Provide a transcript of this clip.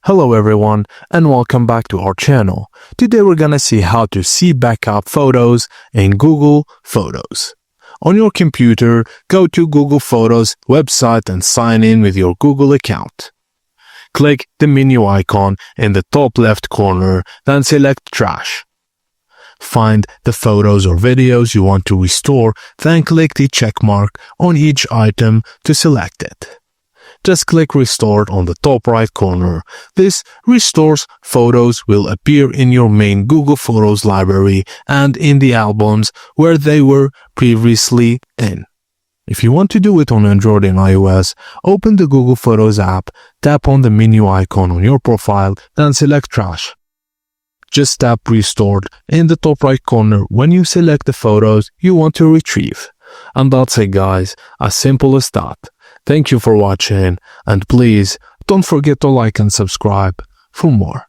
Hello everyone and welcome back to our channel. Today we're gonna see how to see backup photos in Google Photos. On your computer, go to Google Photos website and sign in with your Google account. Click the menu icon in the top left corner, then select Trash. Find the photos or videos you want to restore, then click the check mark on each item to select it. Just click Restore on the top right corner. This restores photos will appear in your main Google Photos library and in the albums where they were previously in. If you want to do it on Android and iOS, open the Google Photos app, tap on the menu icon on your profile, then select Trash. Just tap Restored in the top right corner when you select the photos you want to retrieve. And that's it guys, as simple as that. Thank you for watching, and please don't forget to like and subscribe for more.